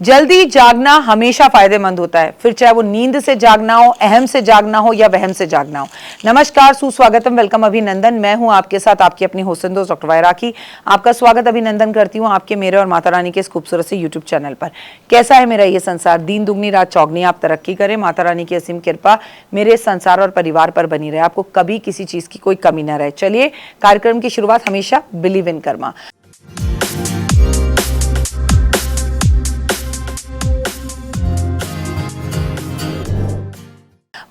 जल्दी जागना हमेशा फायदेमंद होता है, फिर चाहे वो नींद से जागना हो, अहम से जागना हो या वहम से जागना हो। नमस्कार, सुस्वागतम, वेलकम, अभिनंदन। मैं हूं आपके साथ आपकी अपनी होस्ट दोस्त डॉक्टर वायरा की। आपका स्वागत अभिनंदन करती हूं आपके, मेरे और माता रानी के इस खूबसूरत से यूट्यूब चैनल पर। कैसा है मेरा ये संसार? दिन दुगनी रात चौगनी, आप तरक्की करें, माता रानी की असीम कृपा मेरे संसार और परिवार पर बनी रहे, आपको कभी किसी चीज की कोई कमी न रहे। चलिए, कार्यक्रम की शुरुआत हमेशा बिलीव इन कर्मा।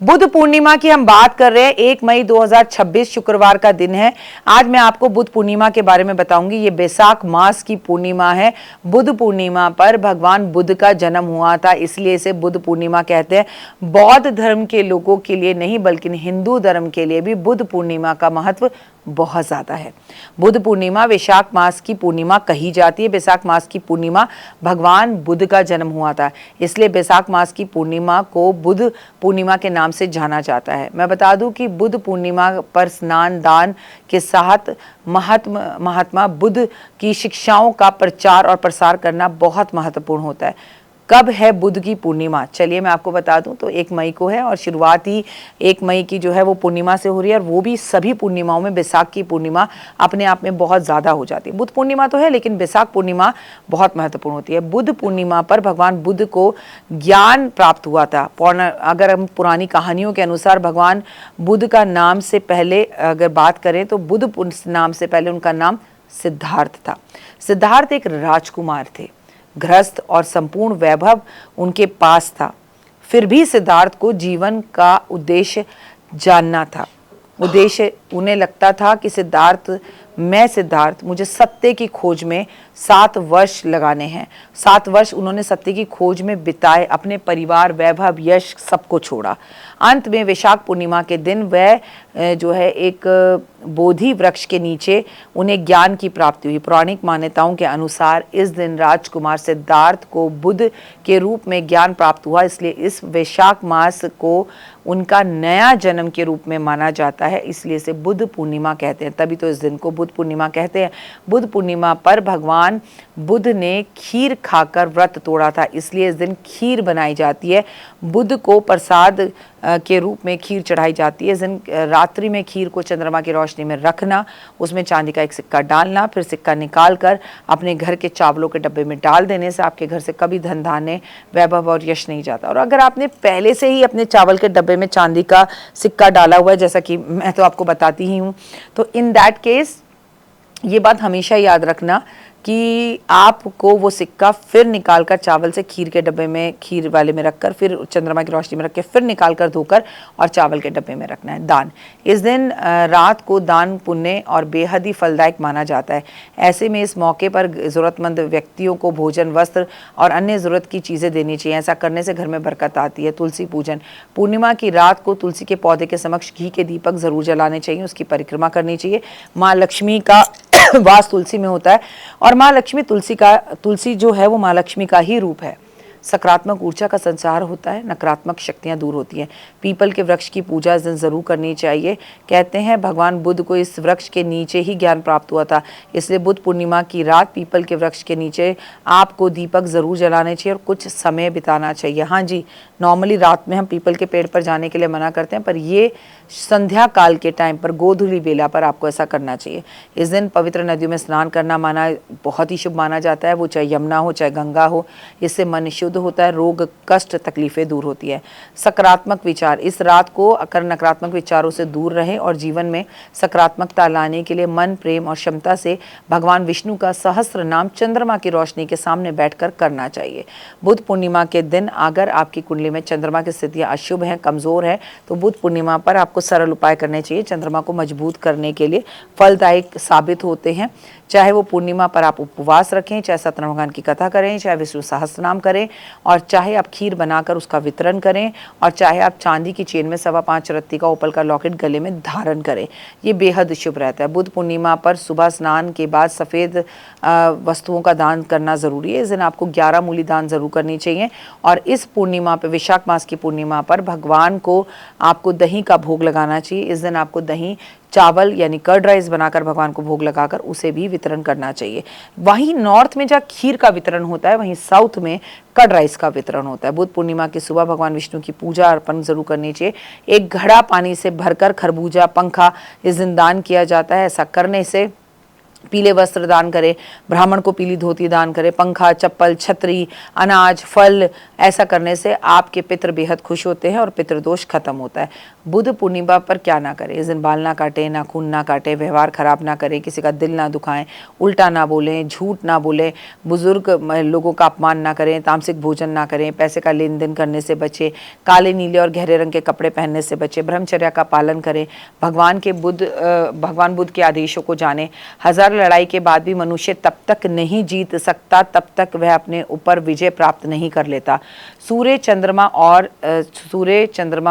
बुध पूर्णिमा की हम बात कर रहे हैं। 1 मई 2026 शुक्रवार का दिन है। आज मैं आपको बुध पूर्णिमा के बारे में बताऊंगी। ये बैसाख मास की पूर्णिमा है। बुध पूर्णिमा पर भगवान बुद्ध का जन्म हुआ था, इसलिए इसे बुध पूर्णिमा कहते हैं। बौद्ध धर्म के लोगों के लिए नहीं बल्कि हिंदू धर्म के लिए भी बुध पूर्णिमा का महत्व बहुत ज्यादा है। बुध पूर्णिमा वैशाख मास की पूर्णिमा कही जाती है। बैसाख मास की पूर्णिमा भगवान बुद्ध का जन्म हुआ था, इसलिए बैसाख मास की पूर्णिमा को बुध पूर्णिमा के नाम से जाना जाता है। मैं बता दूं कि बुध पूर्णिमा पर स्नान दान के साथ महात्मा बुद्ध की शिक्षाओं का प्रचार और प्रसार करना बहुत महत्वपूर्ण होता है। कब है बुध की पूर्णिमा? चलिए मैं आपको बता दूं, तो 1 मई को है और शुरुआत ही 1 मई की जो है वो पूर्णिमा से हो रही है, और वो भी सभी पूर्णिमाओं में बैसाख की पूर्णिमा अपने आप में बहुत ज़्यादा हो जाती है। बुध पूर्णिमा तो है, लेकिन बैसाख पूर्णिमा बहुत महत्वपूर्ण होती है। बुध पूर्णिमा पर भगवान बुद्ध को ज्ञान प्राप्त हुआ था। अगर हम पुरानी कहानियों के अनुसार भगवान बुद्ध का नाम से पहले अगर बात करें तो बुद्ध नाम से पहले उनका नाम सिद्धार्थ था। सिद्धार्थ एक राजकुमार थे। गृहस्थ और संपूर्ण वैभव उनके पास था, फिर भी सिद्धार्थ को जीवन का उद्देश्य जानना था। उद्देश्य उन्हें लगता था कि सिद्धार्थ मुझे सत्य की खोज में 7 वर्ष लगाने हैं। 7 वर्ष उन्होंने सत्य की खोज में बिताए, अपने परिवार, वैभव, यश सबको छोड़ा। अंत में वैशाख पूर्णिमा के दिन वह जो है एक बोधि वृक्ष के नीचे उन्हें ज्ञान की प्राप्ति हुई। पौराणिक मान्यताओं के अनुसार इस दिन राजकुमार सिद्धार्थ को बुद्ध के रूप में ज्ञान प्राप्त हुआ, इसलिए इस वैशाख मास को उनका नया जन्म के रूप में माना जाता है, इसलिए इसे बुद्ध पूर्णिमा कहते हैं। तभी तो इस दिन को बुद्ध पूर्णिमा कहते हैं। बुद्ध पूर्णिमा पर भगवान बुद्ध ने खीर खाकर व्रत तोड़ा था, इसलिए इस दिन खीर बनाई जाती है। बुद्ध को प्रसाद के रूप में खीर चढ़ाई जाती है। इस दिन रात्रि में खीर को चंद्रमा की रोशनी में रखना, उसमें चांदी का एक सिक्का डालना, फिर सिक्का निकाल कर अपने घर के चावलों के डब्बे में डाल देने से आपके घर से कभी धन धान्य, वैभव और यश नहीं जाता। और अगर आपने पहले से ही अपने चावल के डब्बे में चांदी का सिक्का डाला हुआ है, जैसा कि मैं तो आपको बताती ही हूँ, तो इन दैट केस ये बात हमेशा याद रखना कि आपको वो सिक्का फिर निकालकर चावल से खीर के डब्बे में, खीर वाले में रखकर, फिर चंद्रमा की रोशनी में रख के फिर निकालकर धोकर और चावल के डब्बे में रखना है। दान, इस दिन रात को दान पुण्य और बेहद ही फलदायक माना जाता है। ऐसे में इस मौके पर ज़रूरतमंद व्यक्तियों को भोजन, वस्त्र और अन्य ज़रूरत की चीज़ें देनी चाहिए। ऐसा करने से घर में बरकत आती है। तुलसी पूजन, पूर्णिमा की रात को तुलसी के पौधे के समक्ष घी के दीपक ज़रूर जलाने चाहिए, उसकी परिक्रमा करनी चाहिए। माँ लक्ष्मी का वास तुलसी में होता है, और माँ लक्ष्मी तुलसी जो है वो माँ लक्ष्मी का ही रूप है। सकारात्मक ऊर्जा का संचार होता है, नकारात्मक शक्तियां दूर होती हैं। पीपल के वृक्ष की पूजा इस दिन जरूर करनी चाहिए। कहते हैं भगवान बुद्ध को इस वृक्ष के नीचे ही ज्ञान प्राप्त हुआ था, इसलिए बुद्ध पूर्णिमा की रात पीपल के वृक्ष के नीचे आपको दीपक जरूर जलाने चाहिए और कुछ समय बिताना चाहिए। हाँ जी, नॉर्मली रात में हम पीपल के पेड़ पर जाने के लिए मना करते हैं, पर ये संध्या काल के टाइम पर, गोधूली बेला पर आपको ऐसा करना चाहिए। इस दिन पवित्र नदियों में स्नान करना बहुत ही शुभ माना जाता है, वो चाहे यमुना हो चाहे गंगा हो। इससे मन शुद्ध होता है, रोग कष्ट तकलीफें दूर होती है। सकारात्मक विचार, इस रात को अगर नकारात्मक विचारों से दूर रहें और जीवन में सकारात्मकता लाने के लिए मन, प्रेम और क्षमता से भगवान विष्णु का सहस्त्र नाम चंद्रमा की रोशनी के सामने बैठकर करना चाहिए। बुध पूर्णिमा के दिन अगर आपकी कुंडली में चंद्रमा की स्थितियां अशुभ हैं, कमजोर है, तो बुध पूर्णिमा पर आपको सरल उपाय करने चाहिए। चंद्रमा को मजबूत करने के लिए फलदायक साबित होते हैं। चाहे वो पूर्णिमा पर आप उपवास रखें, चाहे सत्यनारायण भगवान की कथा करें, चाहे विष्णु सहस्त्र नाम करें, और चाहे आप खीर बनाकर उसका वितरण करें, और चाहे आप चांदी की चेन में 5.25 रत्ती का ओपल का लॉकेट गले में धारण करें, ये बेहद शुभ रहता है। बुध पूर्णिमा पर सुबह स्नान के बाद सफ़ेद वस्तुओं का दान करना ज़रूरी है। इस दिन आपको 11 मूली दान ज़रूर करनी चाहिए। और इस पूर्णिमा पर, वैशाख मास की पूर्णिमा पर, भगवान को आपको दही का भोग लगाना चाहिए। इस दिन आपको दही चावल यानी कर्ड राइस बनाकर भगवान को भोग लगाकर उसे भी वितरण करना चाहिए। वहीं नॉर्थ में जहाँ खीर का वितरण होता है, वहीं साउथ में कर्ड राइस का वितरण होता है। बुद्ध पूर्णिमा की सुबह भगवान विष्णु की पूजा अर्पण जरूर करनी चाहिए। एक घड़ा पानी से भरकर खरबूजा, पंखा इस दिन दान किया जाता है। ऐसा करने से पीले वस्त्र दान करें, ब्राह्मण को पीली धोती दान करें, पंखा, चप्पल, छतरी, अनाज, फल, ऐसा करने से आपके पितृ बेहद खुश होते हैं और पितृदोष खत्म होता है। बुद्ध पूर्णिमा पर क्या ना करें, इस दिन बाल ना काटें, नाखून ना काटें, व्यवहार खराब ना करें, किसी का दिल ना दुखाएं, उल्टा ना बोलें, झूठ ना बोलें, बुजुर्ग लोगों का अपमान ना करें, तामसिक भोजन ना करें, पैसे का लेन देन करने से बचें, काले, नीले और गहरे रंग के कपड़े पहनने से बचें, ब्रह्मचर्या का पालन करें, भगवान बुद्ध के आदेशों को जानें। हजार लड़ाई के बाद भी मनुष्य तब तक नहीं जीत सकता तब तक वह अपने ऊपर विजय प्राप्त नहीं कर लेता। सूर्य, चंद्रमा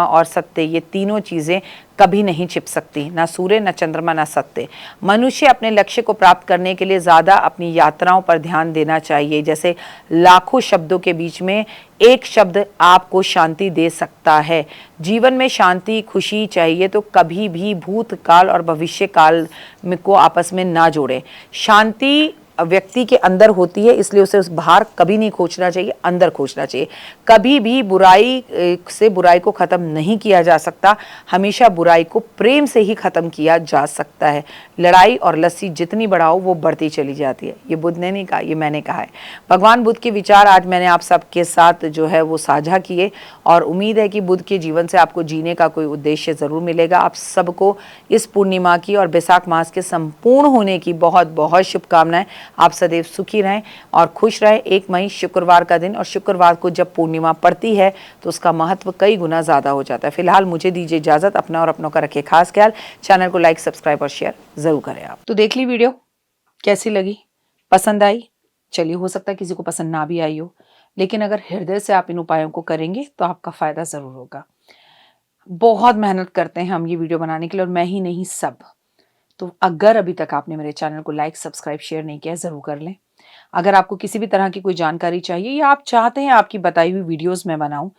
और सत्य, ये तीनों चीजें कभी नहीं छिप सकती, ना सूर्य, ना चंद्रमा, ना सत्य। मनुष्य अपने लक्ष्य को प्राप्त करने के लिए ज्यादा अपनी यात्राओं पर ध्यान देना चाहिए। जैसे लाखों शब्दों के बीच में एक शब्द आपको शांति दे सकता है। जीवन में शांति, खुशी चाहिए तो कभी भी भूतकाल और भविष्य काल को आपस में ना जोड़ें। शांति व्यक्ति के अंदर होती है, इसलिए उसे उस बाहर कभी नहीं खोजना चाहिए, अंदर खोजना चाहिए। कभी भी बुराई से बुराई को खत्म नहीं किया जा सकता, हमेशा बुराई को प्रेम से ही खत्म किया जा सकता है। लड़ाई और लस्सी जितनी बढ़ाओ वो बढ़ती चली जाती है। ये बुद्ध ने नहीं कहा, ये मैंने कहा है। भगवान बुद्ध के विचार आज मैंने आप सबके साथ जो है वो साझा किए और उम्मीद है कि बुद्ध के जीवन से आपको जीने का कोई उद्देश्य जरूर मिलेगा। आप सबको इस पूर्णिमा की और बैसाख मास के संपूर्ण होने की बहुत बहुत शुभकामनाएं। आप सदैव सुखी रहें और खुश रहें। 1 मई शुक्रवार का दिन, और शुक्रवार को जब पूर्णिमा पड़ती है तो उसका महत्व कई गुना ज़्यादा हो जाता है। फिलहाल मुझे दीजिए इजाज़त। अपना और अपनों का रखिए खास ख्याल। चैनल को लाइक, सब्सक्राइब और शेयर ज़रूर करें। आप तो देख ली वीडियो, कैसी लगी, पसंद आई? चलिए, हो सकता है किसी को पसंद ना भी आई हो, लेकिन अगर हृदय से आप इन उपायों को करेंगे तो आपका फ़ायदा ज़रूर होगा। बहुत मेहनत करते हैं हम ये वीडियो बनाने के लिए, और मैं ही नहीं, सब। तो अगर अभी तक आपने मेरे चैनल को लाइक, सब्सक्राइब, शेयर नहीं किया, ज़रूर कर लें। अगर आपको किसी भी तरह की कोई जानकारी चाहिए या आप चाहते हैं आपकी बताई हुई वीडियोस मैं बनाऊं,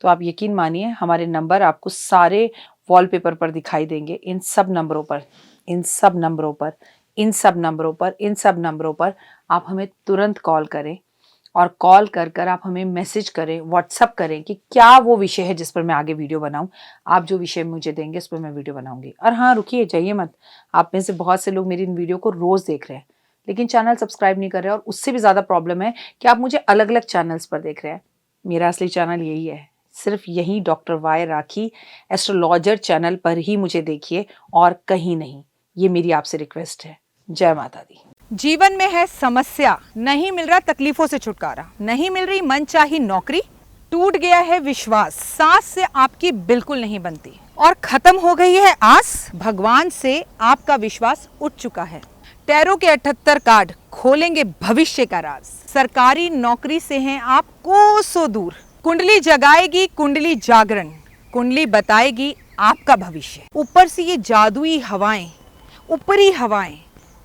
तो आप यकीन मानिए हमारे नंबर आपको सारे वॉलपेपर पर दिखाई देंगे। इन सब नंबरों पर आप हमें तुरंत कॉल करें, और कॉल कर आप हमें मैसेज करें, व्हाट्सअप करें कि क्या वो विषय है जिस पर मैं आगे वीडियो बनाऊं। आप जो विषय मुझे देंगे उस पर मैं वीडियो बनाऊंगी। और हाँ, रुकिए, जाइए मत। आप में से बहुत से लोग मेरी इन वीडियो को रोज़ देख रहे हैं लेकिन चैनल सब्सक्राइब नहीं कर रहे, और उससे भी ज़्यादा प्रॉब्लम है कि आप मुझे अलग अलग चैनल्स पर देख रहे हैं। मेरा असली चैनल यही है, सिर्फ यही डॉक्टर वाई राखी एस्ट्रोलॉजर चैनल पर ही मुझे देखिए और कहीं नहीं। ये मेरी आपसे रिक्वेस्ट है। जय माता दी। जीवन में है समस्या, नहीं मिल रहा तकलीफों से छुटकारा, नहीं मिल रही मनचाही नौकरी, टूट गया है विश्वास, सांस से आपकी बिल्कुल नहीं बनती और खत्म हो गई है आस, भगवान से आपका विश्वास उठ चुका है। टैरो के 78 कार्ड खोलेंगे भविष्य का राज। सरकारी नौकरी से हैं आप कोसों दूर, कुंडली जगाएगी कुंडली जागरण, कुंडली बताएगी आपका भविष्य। ऊपर से ये जादुई हवाएं, ऊपरी हवाएं,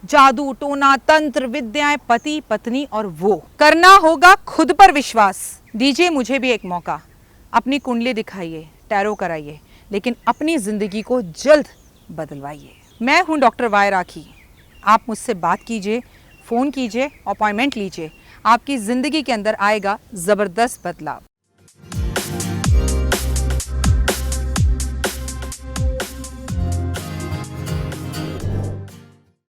जादू टोना तंत्र विद्याएं, पति पत्नी और वो, करना होगा खुद पर विश्वास। दीजिए मुझे भी एक मौका, अपनी कुंडली दिखाइए, टैरो कराइए, लेकिन अपनी जिंदगी को जल्द बदलवाइए। मैं हूं डॉक्टर वाई राखी। आप मुझसे बात कीजिए, फ़ोन कीजिए, अपॉइंटमेंट लीजिए, आपकी ज़िंदगी के अंदर आएगा ज़बरदस्त बदलाव।